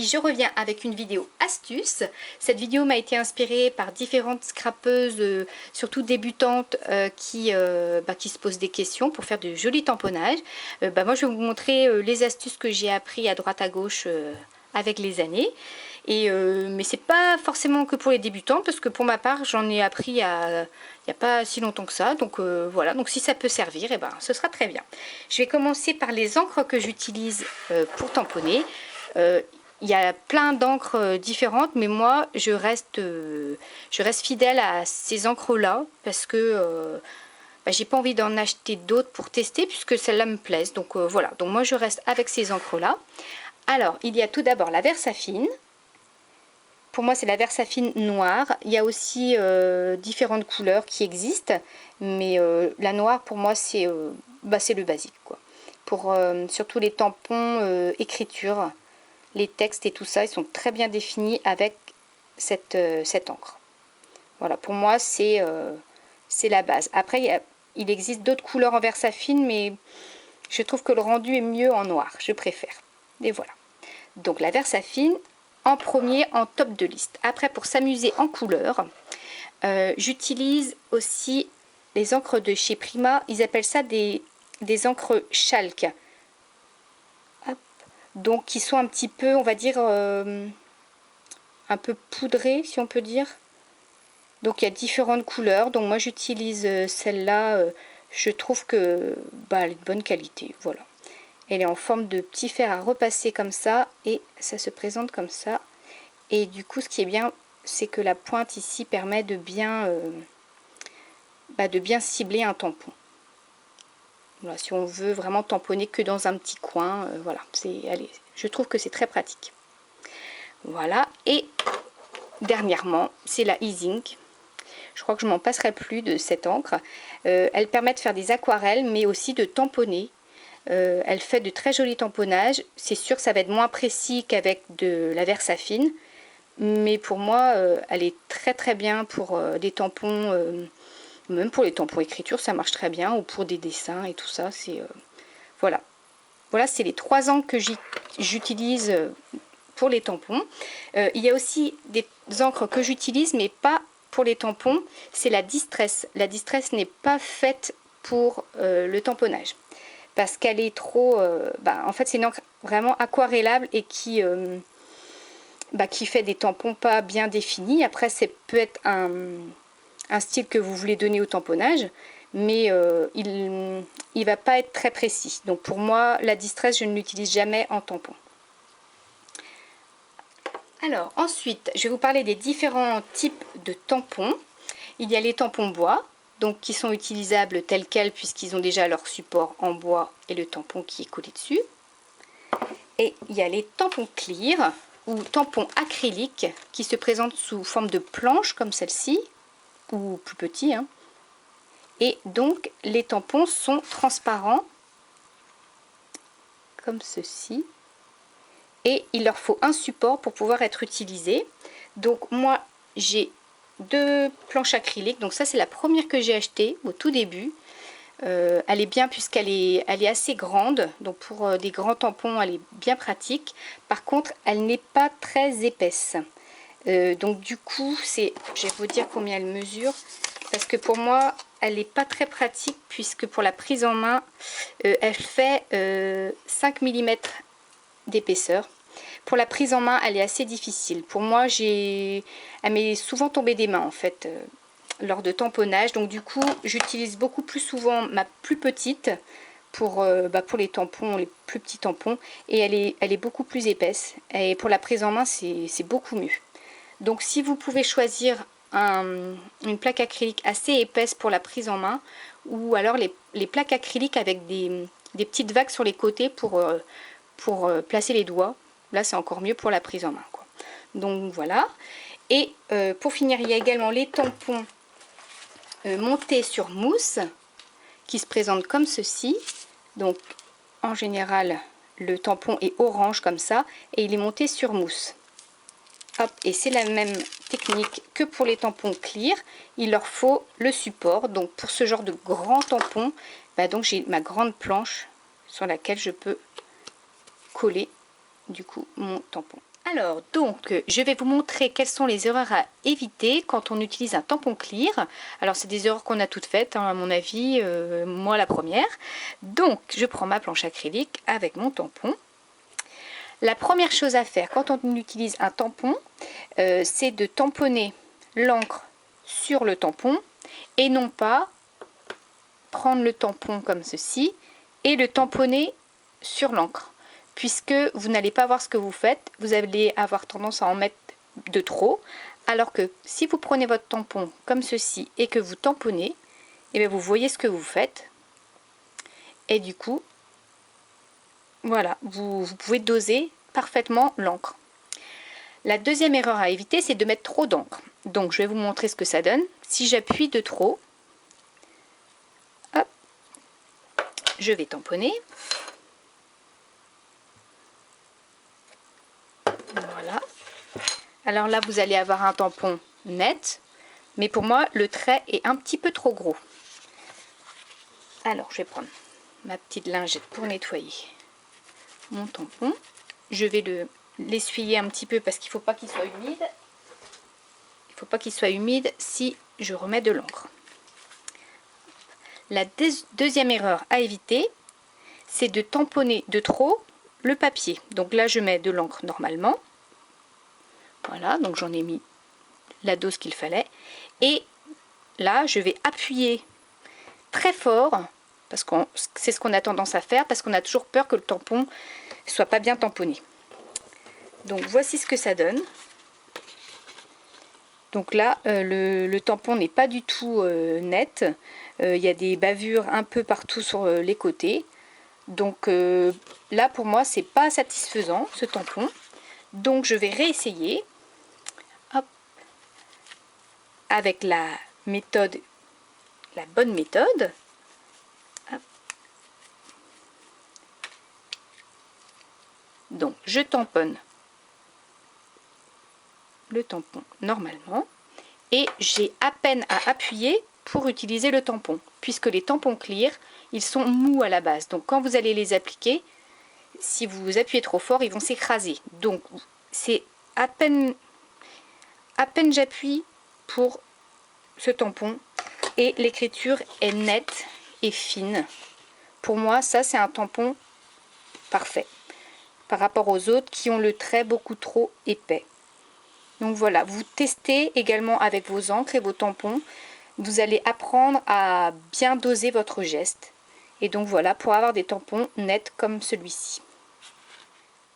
aujourd'hui je reviens avec une vidéo astuce. Cette vidéo m'a été inspirée par différentes scrapeuses, surtout débutantes, qui se posent des questions pour faire de jolis tamponnages. Moi je vais vous montrer les astuces que j'ai appris à droite à gauche avec les années. Mais c'est pas forcément que pour les débutants, parce que pour ma part j'en ai appris il y a pas si longtemps que ça, donc voilà, donc si ça peut servir, ce sera très bien. Je vais commencer par les encres que j'utilise pour tamponner. Il y a plein d'encres différentes, mais moi je reste fidèle à ces encres là, parce que j'ai pas envie d'en acheter d'autres pour tester, puisque celles-là me plaisent, donc voilà, donc moi je reste avec ces encres là. Alors il y a tout d'abord la Versafine. Pour moi, c'est la Versafine noire. Il y a aussi différentes couleurs qui existent, mais la noire, pour moi, c'est le basique, quoi. Pour surtout les tampons écriture, les textes et tout ça, ils sont très bien définis avec cette encre. Voilà, pour moi, c'est la base. Après, il existe d'autres couleurs en Versafine, mais je trouve que le rendu est mieux en noir. Je préfère. Et voilà. Donc, la Versafine en premier, en top de liste. Après, pour s'amuser en couleur, j'utilise aussi les encres de chez Prima. Ils appellent ça des encres chalk. Hop. Donc, qui sont un petit peu, on va dire, un peu poudrées, si on peut dire. Donc, il y a différentes couleurs. Donc, moi, j'utilise celle-là. Je trouve que elle est de bonne qualité. Voilà. Elle est en forme de petit fer à repasser comme ça, et ça se présente comme ça. Et du coup, ce qui est bien, c'est que la pointe ici permet de bien cibler un tampon. Voilà, si on veut vraiment tamponner que dans un petit coin, voilà, je trouve que c'est très pratique. Voilà, et dernièrement, c'est la E-Zinc. Je crois que je m'en passerai plus de cette encre. Elle permet de faire des aquarelles, mais aussi de tamponner. Elle fait de très jolis tamponnages. C'est sûr que ça va être moins précis qu'avec de la Versafine, mais pour moi, elle est très très bien pour des tampons, même pour les tampons écriture, ça marche très bien, ou pour des dessins et tout ça. Voilà. Voilà, c'est les 3 encres que j'utilise pour les tampons. Il y a aussi des encres que j'utilise, mais pas pour les tampons. C'est la Distress. La Distress n'est pas faite pour le tamponnage, parce qu'elle est trop... en fait, c'est une encre vraiment aquarellable et qui fait des tampons pas bien définis. Après, ça peut être un style que vous voulez donner au tamponnage, mais il va pas être très précis. Donc pour moi, la Distress, je ne l'utilise jamais en tampon. Alors ensuite, je vais vous parler des différents types de tampons. Il y a les tampons bois, donc qui sont utilisables tels quels, puisqu'ils ont déjà leur support en bois et le tampon qui est collé dessus. Et il y a les tampons clear ou tampons acryliques qui se présentent sous forme de planche comme celle-ci, ou plus petit, hein. Et donc les tampons sont transparents comme ceci, et il leur faut un support pour pouvoir être utilisés. Donc moi j'ai 2 planches acryliques, donc ça c'est la première que j'ai achetée au tout début. Elle est bien puisqu'elle est assez grande, donc pour des grands tampons elle est bien pratique. Par contre elle n'est pas très épaisse, donc du coup je vais vous dire combien elle mesure, parce que pour moi elle n'est pas très pratique, puisque pour la prise en main elle fait 5 mm d'épaisseur. Pour la prise en main elle est assez difficile. Pour moi elle m'est souvent tombée des mains en fait lors de tamponnage, donc du coup j'utilise beaucoup plus souvent ma plus petite pour les tampons, les plus petits tampons, et elle est beaucoup plus épaisse, et pour la prise en main c'est beaucoup mieux. Donc si vous pouvez choisir une plaque acrylique assez épaisse pour la prise en main, ou alors les plaques acryliques avec des petites vagues sur les côtés pour placer les doigts, là c'est encore mieux pour la prise en main, quoi. Donc voilà. Et pour finir, il y a également les tampons montés sur mousse qui se présentent comme ceci. Donc en général le tampon est orange comme ça, et il est monté sur mousse. Hop, et c'est la même technique que pour les tampons clear. Il leur faut le support. Donc pour ce genre de grand tampon, donc j'ai ma grande planche sur laquelle je peux coller du coup mon tampon. Alors, donc, je vais vous montrer quelles sont les erreurs à éviter quand on utilise un tampon clear. Alors, c'est des erreurs qu'on a toutes faites, hein, à mon avis, moi la première. Donc, je prends ma planche acrylique avec mon tampon. La première chose à faire quand on utilise un tampon, c'est de tamponner l'encre sur le tampon et non pas prendre le tampon comme ceci et le tamponner sur l'encre. Puisque vous n'allez pas voir ce que vous faites, vous allez avoir tendance à en mettre de trop, alors que si vous prenez votre tampon comme ceci et que vous tamponnez, et bien vous voyez ce que vous faites, et du coup, voilà, vous pouvez doser parfaitement l'encre. La deuxième erreur à éviter, c'est de mettre trop d'encre. Donc je vais vous montrer ce que ça donne. Si j'appuie de trop, hop, je vais tamponner. Voilà. Alors là, vous allez avoir un tampon net, mais pour moi, le trait est un petit peu trop gros. Alors, je vais prendre ma petite lingette pour nettoyer mon tampon. Je vais l'essuyer un petit peu parce qu'il ne faut pas qu'il soit humide. Il ne faut pas qu'il soit humide si je remets de l'encre. La deuxième erreur à éviter, c'est de tamponner de trop le papier. Donc là, je mets de l'encre normalement. Voilà, donc j'en ai mis la dose qu'il fallait. Et là, je vais appuyer très fort, parce que c'est ce qu'on a tendance à faire, parce qu'on a toujours peur que le tampon ne soit pas bien tamponné. Donc voici ce que ça donne. Donc là, le tampon n'est pas du tout net. Il y a des bavures un peu partout sur les côtés. Donc là, pour moi, c'est pas satisfaisant, ce tampon. Donc je vais réessayer. Hop. Avec la méthode, la bonne méthode. Hop. Donc je tamponne le tampon normalement et j'ai à peine à appuyer pour utiliser le tampon, puisque les tampons clear, ils sont mous à la base. Donc quand vous allez les appliquer, si vous appuyez trop fort, ils vont s'écraser. Donc c'est à peine j'appuie pour ce tampon et l'écriture est nette et fine. Pour moi, ça c'est un tampon parfait par rapport aux autres qui ont le trait beaucoup trop épais. Donc voilà, vous testez également avec vos encres et vos tampons. Vous allez apprendre à bien doser votre geste. Et donc voilà, pour avoir des tampons nets comme celui-ci.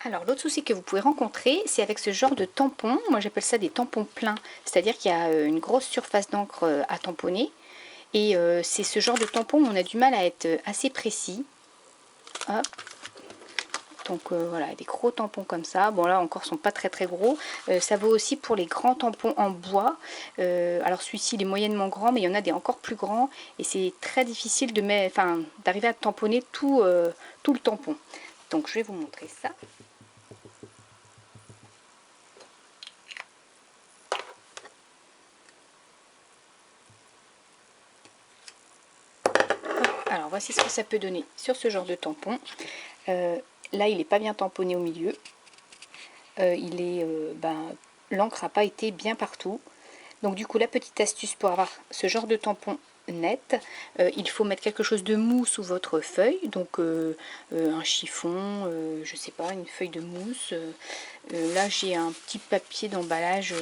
Alors l'autre souci que vous pouvez rencontrer, c'est avec ce genre de tampons. Moi j'appelle ça des tampons pleins. C'est-à-dire qu'il y a une grosse surface d'encre à tamponner. Et c'est ce genre de tampon où on a du mal à être assez précis. Hop. Donc voilà, des gros tampons comme ça. Bon là encore, sont pas très très gros. Ça vaut aussi pour les grands tampons en bois. Alors celui-ci il est moyennement grand, mais il y en a des encore plus grands. Et c'est très difficile de d'arriver à tamponner tout le tampon. Donc je vais vous montrer ça. Alors voici ce que ça peut donner sur ce genre de tampon. Là il n'est pas bien tamponné au milieu. L'encre n'a pas été bien partout. Donc du coup la petite astuce pour avoir ce genre de tampon net, il faut mettre quelque chose de mou sous votre feuille. Donc un chiffon, je sais pas, une feuille de mousse. Là j'ai un petit papier d'emballage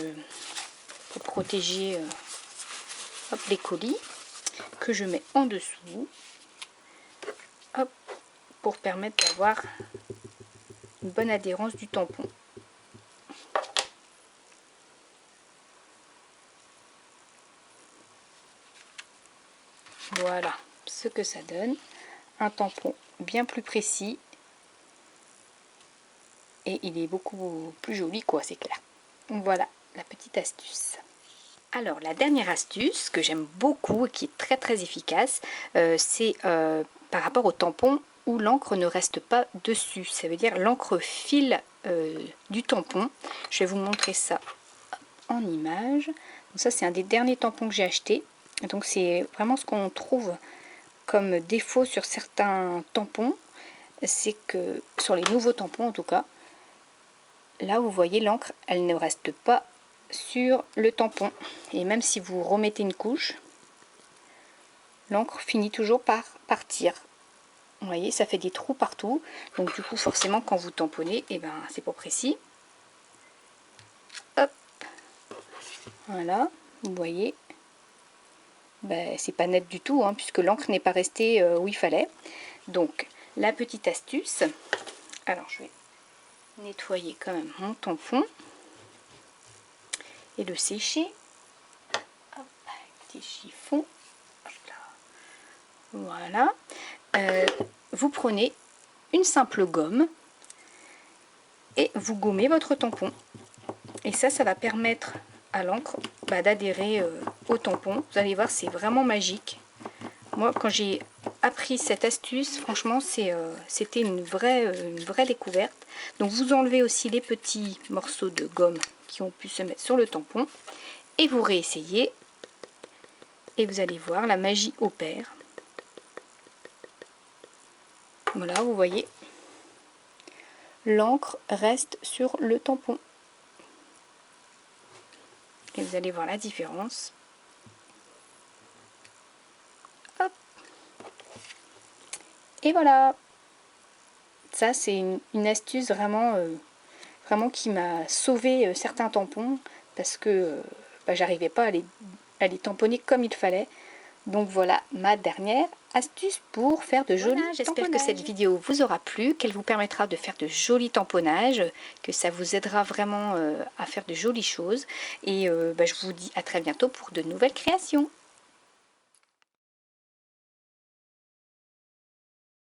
pour protéger les colis que je mets en dessous. Hop, pour permettre d'avoir une bonne adhérence du tampon. Voilà ce que ça donne. Un tampon bien plus précis. Et il est beaucoup plus joli, quoi, c'est clair. Donc voilà la petite astuce. Alors la dernière astuce que j'aime beaucoup et qui est très très efficace, c'est par rapport au tampon où l'encre ne reste pas dessus. Ça veut dire l'encre file du tampon. Je vais vous montrer ça en image. Donc ça c'est un des derniers tampons que j'ai acheté. Donc c'est vraiment ce qu'on trouve comme défaut sur certains tampons. C'est que, sur les nouveaux tampons en tout cas, là vous voyez l'encre, elle ne reste pas sur le tampon. Et même si vous remettez une couche, l'encre finit toujours par partir. Vous voyez, ça fait des trous partout. Donc du coup, forcément, quand vous tamponnez, et ben c'est pas précis. Hop. Voilà, vous voyez. Ben, c'est pas net du tout, hein, puisque l'encre n'est pas restée où il fallait. Donc, la petite astuce. Alors, je vais nettoyer quand même mon tampon et le sécher. Hop, petit chiffon. Voilà. Vous prenez une simple gomme et vous gommez votre tampon. Et ça va permettre à l'encre d'adhérer au tampon. Vous allez voir, c'est vraiment magique. Moi, quand j'ai appris cette astuce, franchement, c'était une vraie découverte. Donc, vous enlevez aussi les petits morceaux de gomme qui ont pu se mettre sur le tampon et vous réessayez. Et vous allez voir, la magie opère. Voilà, vous voyez, l'encre reste sur le tampon. Et vous allez voir la différence. Hop. Et voilà. Ça, c'est une astuce vraiment qui m'a sauvé certains tampons parce que j'arrivais pas à les tamponner comme il fallait. Donc voilà ma dernière astuce pour faire de jolis tamponnages. J'espère que cette vidéo vous aura plu, qu'elle vous permettra de faire de jolis tamponnages, que ça vous aidera vraiment à faire de jolies choses. Et je vous dis à très bientôt pour de nouvelles créations.